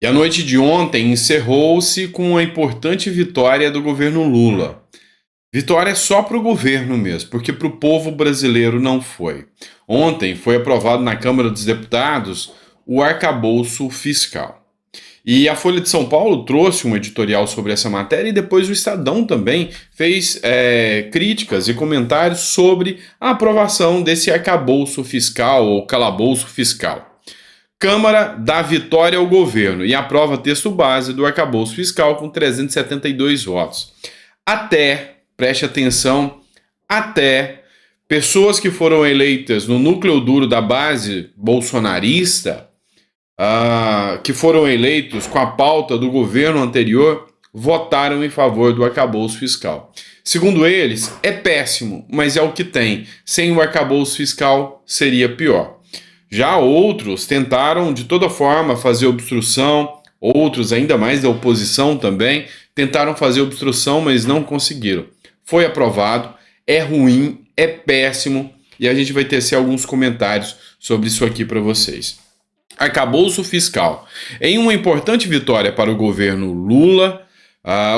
E a noite de ontem encerrou-se com uma importante vitória do governo Lula. Vitória só para o governo mesmo, porque para o povo brasileiro não foi. Ontem foi aprovado na Câmara dos Deputados o arcabouço fiscal. E a Folha de São Paulo trouxe um editorial sobre essa matéria e depois o Estadão também fez críticas e comentários sobre a aprovação desse arcabouço fiscal ou calabouço fiscal. Câmara dá vitória ao governo e aprova texto base do arcabouço fiscal com 372 votos. Preste atenção, até pessoas que foram eleitas no núcleo duro da base bolsonarista, que foram eleitos com a pauta do governo anterior, votaram em favor do arcabouço fiscal. Segundo eles, é péssimo, mas é o que tem. Sem o arcabouço fiscal, seria pior. Já outros tentaram, de toda forma, fazer obstrução, outros, ainda mais da oposição também, tentaram fazer obstrução, mas não conseguiram. Foi aprovado, é ruim, é péssimo, e a gente vai tecer alguns comentários sobre isso aqui para vocês. Arcabouço fiscal. Em uma importante vitória para o governo Lula,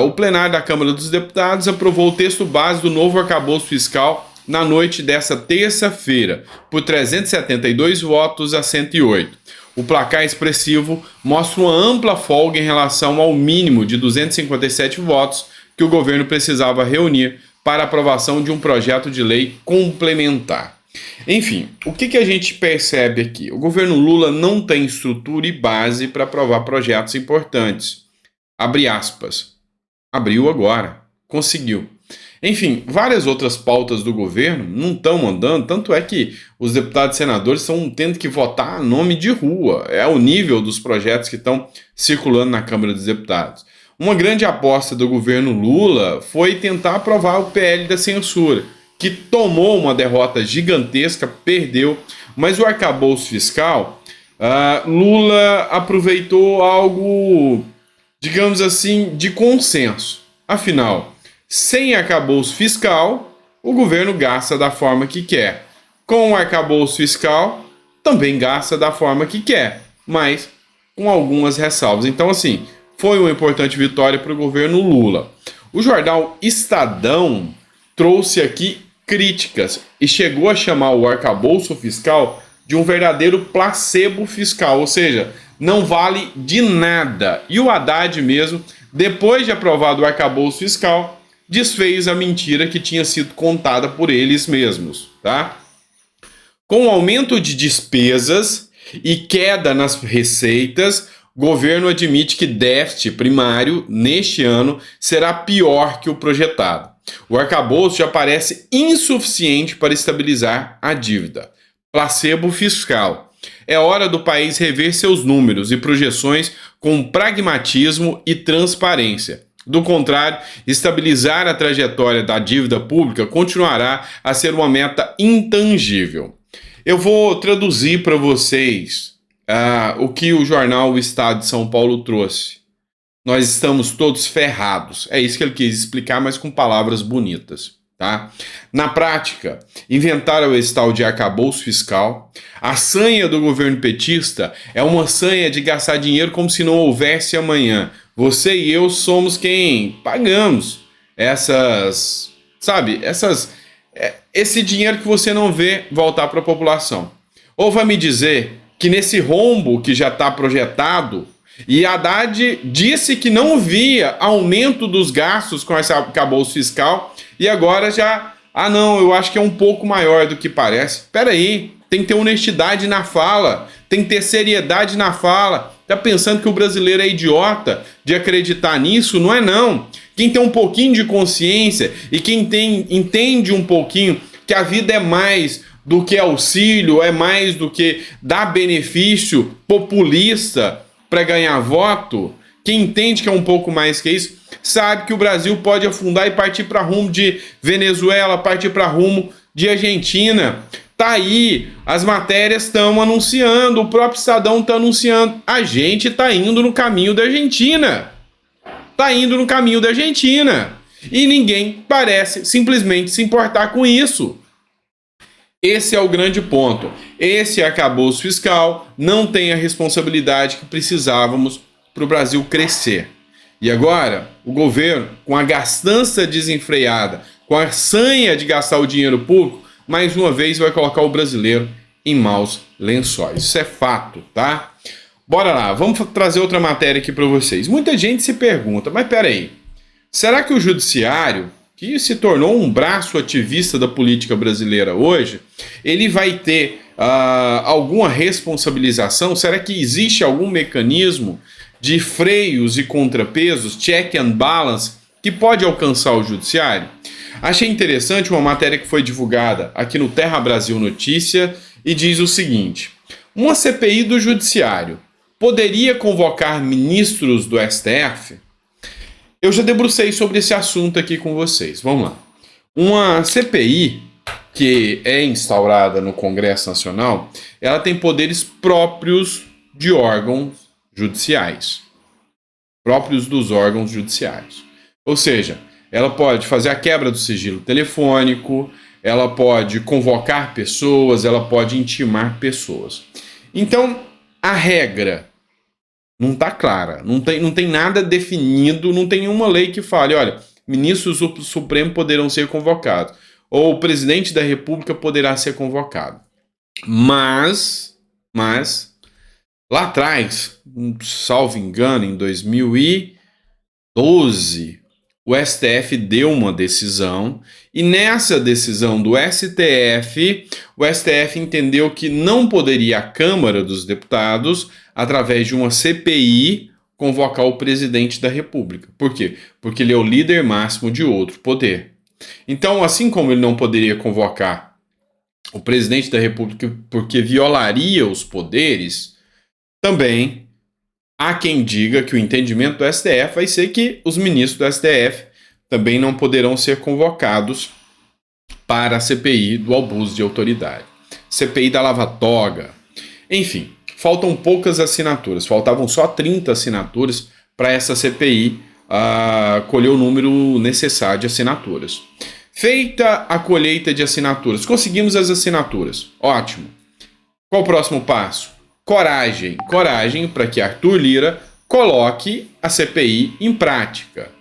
o plenário da Câmara dos Deputados aprovou o texto base do novo arcabouço fiscal na noite dessa terça-feira, por 372 votos a 108. O placar expressivo mostra uma ampla folga em relação ao mínimo de 257 votos que o governo precisava reunir para aprovação de um projeto de lei complementar. Enfim, o que a gente percebe aqui? O governo Lula não tem estrutura e base para aprovar projetos importantes. Abre aspas. Abriu agora. Conseguiu. Enfim, várias outras pautas do governo não estão andando, tanto é que os deputados e senadores estão tendo que votar a nome de rua. É o nível dos projetos que estão circulando na Câmara dos Deputados. Uma grande aposta do governo Lula foi tentar aprovar o PL da censura, que tomou uma derrota gigantesca, perdeu, mas o arcabouço fiscal, Lula aproveitou algo, digamos assim, de consenso. Afinal, sem arcabouço fiscal, o governo gasta da forma que quer. Com o arcabouço fiscal, também gasta da forma que quer, mas com algumas ressalvas. Então, assim, foi uma importante vitória para o governo Lula. O jornal Estadão trouxe aqui críticas e chegou a chamar o arcabouço fiscal de um verdadeiro placebo fiscal, ou seja, não vale de nada. E o Haddad mesmo, depois de aprovado o arcabouço fiscal, desfez a mentira que tinha sido contada por eles mesmos, tá? Com o aumento de despesas e queda nas receitas, o governo admite que déficit primário neste ano será pior que o projetado. O arcabouço já parece insuficiente para estabilizar a dívida. Placebo fiscal. É hora do país rever seus números e projeções com pragmatismo e transparência. Do contrário, estabilizar a trajetória da dívida pública continuará a ser uma meta intangível. Eu vou traduzir para vocês o que o jornal O Estado de São Paulo trouxe. Nós estamos todos ferrados. É isso que ele quis explicar, mas com palavras bonitas. Tá? Na prática, inventaram esse tal de arcabouço fiscal. A sanha do governo petista é uma sanha de gastar dinheiro como se não houvesse amanhã. Você e eu somos quem pagamos esse dinheiro que você não vê voltar para a população. Ou vai me dizer que nesse rombo que já está projetado, e Haddad disse que não via aumento dos gastos com esse arcabouço fiscal, e agora já, eu acho que é um pouco maior do que parece. Espera aí, tem que ter honestidade na fala, tem que ter seriedade na fala. Tá pensando que o brasileiro é idiota de acreditar nisso? Não é não. Quem tem um pouquinho de consciência e quem entende um pouquinho que a vida é mais do que auxílio, é mais do que dar benefício populista para ganhar voto, quem entende que é um pouco mais que isso, sabe que o Brasil pode afundar e partir para rumo de Venezuela, partir para rumo de Argentina. Tá aí, as matérias estão anunciando, o próprio Estadão está anunciando. A gente está indo no caminho da Argentina. Está indo no caminho da Argentina. E ninguém parece simplesmente se importar com isso. Esse é o grande ponto. Esse arcabouço fiscal não tem a responsabilidade que precisávamos para o Brasil crescer. E agora, o governo, com a gastança desenfreada, com a sanha de gastar o dinheiro público, mais uma vez vai colocar o brasileiro em maus lençóis. Isso é fato, tá? Bora lá, vamos trazer outra matéria aqui para vocês. Muita gente se pergunta, mas peraí, será que o judiciário, que se tornou um braço ativista da política brasileira hoje, ele vai ter alguma responsabilização? Será que existe algum mecanismo de freios e contrapesos, check and balance, que pode alcançar o judiciário? Achei interessante uma matéria que foi divulgada aqui no Terra Brasil Notícia e diz o seguinte: uma CPI do judiciário poderia convocar ministros do STF? Eu já debrucei sobre esse assunto aqui com vocês. Vamos lá. Uma CPI que é instaurada no Congresso Nacional, ela tem poderes próprios de órgãos judiciais. Próprios dos órgãos judiciários. Ou seja, ela pode fazer a quebra do sigilo telefônico, ela pode convocar pessoas, ela pode intimar pessoas. Então, a regra não está clara, não tem nada definido, não tem nenhuma lei que fale, olha, ministros do Supremo poderão ser convocados, ou o presidente da República poderá ser convocado. Mas, lá atrás, salvo engano, em 2012, o STF deu uma decisão, e nessa decisão do STF, o STF entendeu que não poderia a Câmara dos Deputados, através de uma CPI, convocar o presidente da República. Por quê? Porque ele é o líder máximo de outro poder. Então, assim como ele não poderia convocar o presidente da República porque violaria os poderes, também há quem diga que o entendimento do STF vai ser que os ministros do STF também não poderão ser convocados para a CPI do abuso de autoridade. CPI da lava-toga. Enfim, faltam poucas assinaturas. Faltavam só 30 assinaturas para essa CPI colher o número necessário de assinaturas. Feita a colheita de assinaturas, conseguimos as assinaturas. Ótimo. Qual o próximo passo? Coragem para que Arthur Lira coloque a CPI em prática.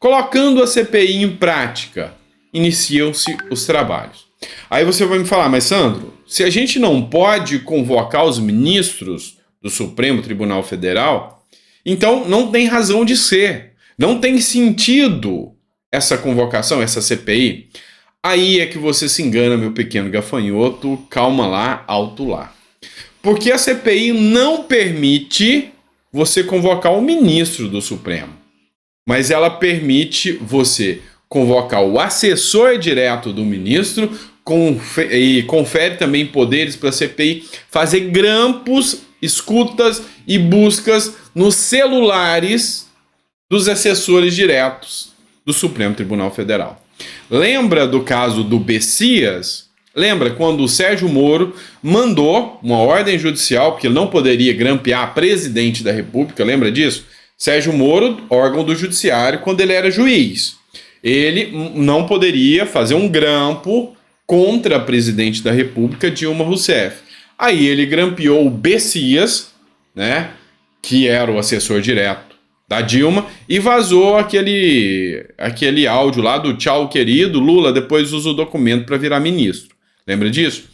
Colocando a CPI em prática, iniciam-se os trabalhos. Aí você vai me falar, mas Sandro, se a gente não pode convocar os ministros do Supremo Tribunal Federal, então não tem razão de ser. Não tem sentido essa convocação, essa CPI. Aí é que você se engana, meu pequeno gafanhoto. Calma lá, alto lá. Porque a CPI não permite você convocar o ministro do Supremo, mas ela permite você convocar o assessor direto do ministro e confere também poderes para a CPI fazer grampos, escutas e buscas nos celulares dos assessores diretos do Supremo Tribunal Federal. Lembra do caso do Bessias? Lembra quando o Sérgio Moro mandou uma ordem judicial, porque ele não poderia grampear presidente da República, lembra disso? Sérgio Moro, órgão do judiciário, quando ele era juiz. Ele não poderia fazer um grampo contra a presidente da República, Dilma Rousseff. Aí ele grampeou o Bessias, né, que era o assessor direto da Dilma, e vazou aquele áudio lá do tchau querido, Lula depois usa o documento para virar ministro. Lembra disso?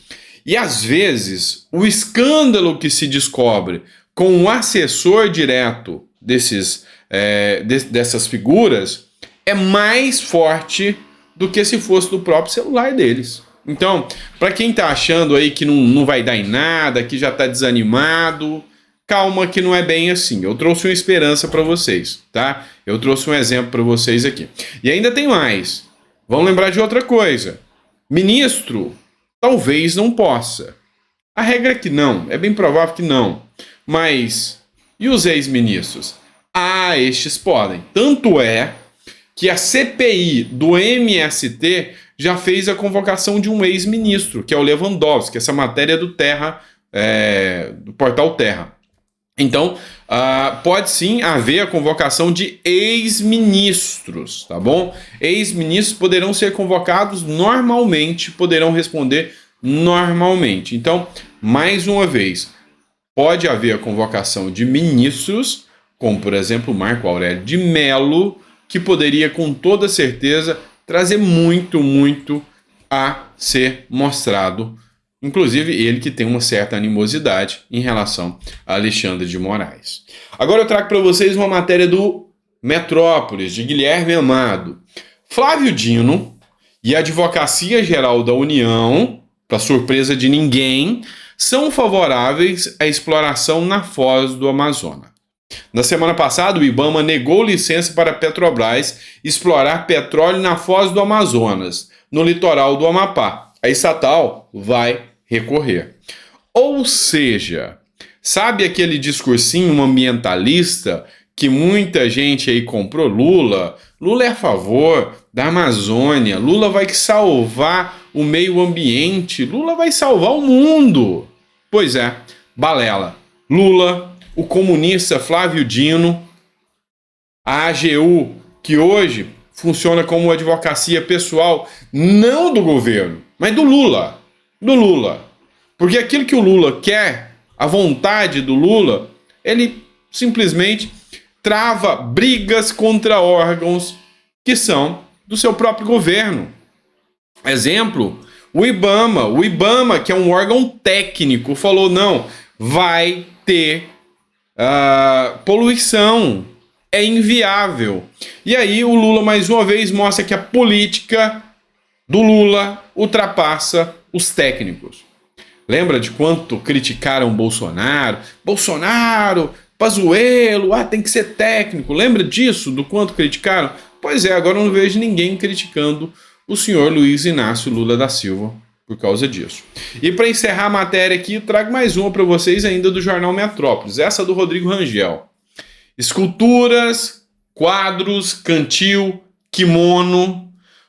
E às vezes o escândalo que se descobre com o assessor direto dessas figuras é mais forte do que se fosse do próprio celular deles. Então, para quem está achando aí que não vai dar em nada, que já está desanimado, calma que não é bem assim. Eu trouxe uma esperança para vocês, tá? Eu trouxe um exemplo para vocês aqui. E ainda tem mais. Vamos lembrar de outra coisa. Ministro talvez não possa. A regra é que não. É bem provável que não. Mas e os ex-ministros? Estes podem. Tanto é que a CPI do MST já fez a convocação de um ex-ministro, que é o Lewandowski. Essa matéria é do Terra, do portal Terra. Então, pode sim haver a convocação de ex-ministros, tá bom? Ex-ministros poderão ser convocados normalmente, poderão responder normalmente. Então, mais uma vez, pode haver a convocação de ministros, como por exemplo Marco Aurélio de Melo, que poderia com toda certeza trazer muito a ser mostrado. Inclusive ele que tem uma certa animosidade em relação a Alexandre de Moraes. Agora eu trago para vocês uma matéria do Metrópolis, de Guilherme Amado. Flávio Dino e a Advocacia Geral da União, para surpresa de ninguém, são favoráveis à exploração na foz do Amazonas. Na semana passada, o IBAMA negou licença para a Petrobras explorar petróleo na foz do Amazonas, no litoral do Amapá. A estatal vai recorrer. Ou seja, sabe aquele discursinho ambientalista que muita gente aí comprou? Lula é a favor da Amazônia, Lula vai salvar o meio ambiente, Lula vai salvar o mundo. Pois é, balela. Lula, o comunista Flávio Dino, a AGU, que hoje funciona como advocacia pessoal, não do governo, mas do Lula. Do Lula. Porque aquilo que o Lula quer, a vontade do Lula, ele simplesmente trava brigas contra órgãos que são do seu próprio governo. Exemplo, o IBAMA, que é um órgão técnico, falou, não, vai ter poluição, é inviável. E aí o Lula, mais uma vez, mostra que a política do Lula ultrapassa os técnicos. Lembra de quanto criticaram Bolsonaro? Bolsonaro, Pazuello, tem que ser técnico. Lembra disso, do quanto criticaram? Pois é, agora eu não vejo ninguém criticando o senhor Luiz Inácio Lula da Silva por causa disso. E para encerrar a matéria aqui, eu trago mais uma para vocês ainda do jornal Metrópolis, essa do Rodrigo Rangel. Esculturas, quadros, cantil, kimono,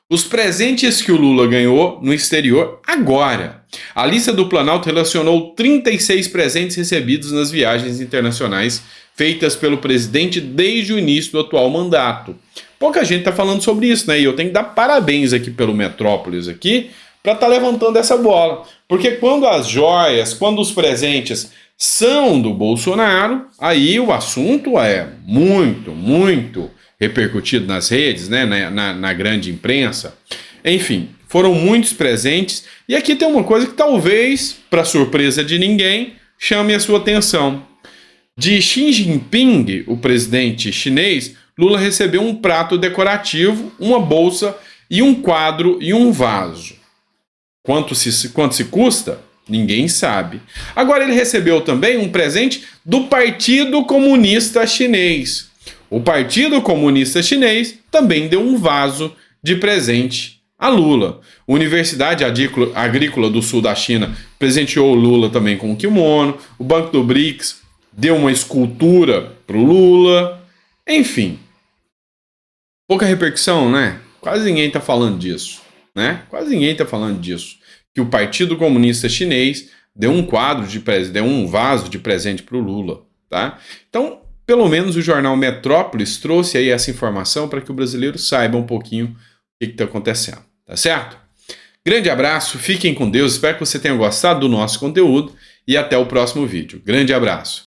os presentes que o Lula ganhou no exterior agora. A lista do Planalto relacionou 36 presentes recebidos nas viagens internacionais feitas pelo presidente desde o início do atual mandato. Pouca gente está falando sobre isso, né? E eu tenho que dar parabéns aqui pelo Metrópolis aqui para estar levantando essa bola. Porque quando as joias, quando os presentes são do Bolsonaro, aí o assunto é muito repercutido nas redes, né? na grande imprensa. Enfim, foram muitos presentes. E aqui tem uma coisa que talvez, para surpresa de ninguém, chame a sua atenção. De Xi Jinping, o presidente chinês, Lula recebeu um prato decorativo, uma bolsa e um quadro e um vaso. Quanto se custa? Ninguém sabe. Agora ele recebeu também um presente do Partido Comunista Chinês. O Partido Comunista Chinês também deu um vaso de presente a Lula. A Universidade Agrícola do Sul da China presenteou o Lula também com um kimono. O Banco do BRICS deu uma escultura para o Lula. Enfim. Pouca repercussão, né? Quase ninguém está falando disso, né? Quase ninguém está falando disso. Que o Partido Comunista Chinês deu um deu um vaso de presente para o Lula, tá? Então, pelo menos o jornal Metrópolis trouxe aí essa informação para que o brasileiro saiba um pouquinho o que está acontecendo, tá certo? Grande abraço, fiquem com Deus, espero que você tenha gostado do nosso conteúdo e até o próximo vídeo. Grande abraço!